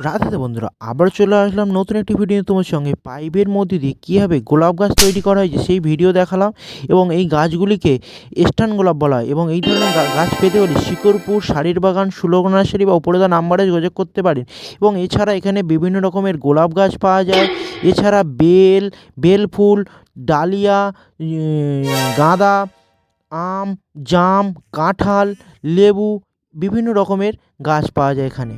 রাধে বন্ধুরা, আবার চলে আসলাম নতুন একটি ভিডিও নিয়ে তোমার সঙ্গে। পাইপের মধ্যে দিয়ে কীভাবে গোলাপ গাছ তৈরি করা হয়েছে সেই ভিডিও দেখালাম। এবং এই গাছগুলিকে স্ট্যান্ড গোলাপ বলা হয়। এবং এই ধরনের গাছ পেতে হলে শিকরপুর, শাড়ির বাগান, সুলভ নার্সারি বা উপরে দেওয়া নাম্বারে যোগাযোগ করতে পারেন। এবং এছাড়া এখানে বিভিন্ন রকমের গোলাপ গাছ পাওয়া যায়। এছাড়া বেল ফুল, ডালিয়া, গাঁদা, আম, জাম, কাঁঠাল, লেবু, বিভিন্ন রকমের গাছ পাওয়া যায় এখানে।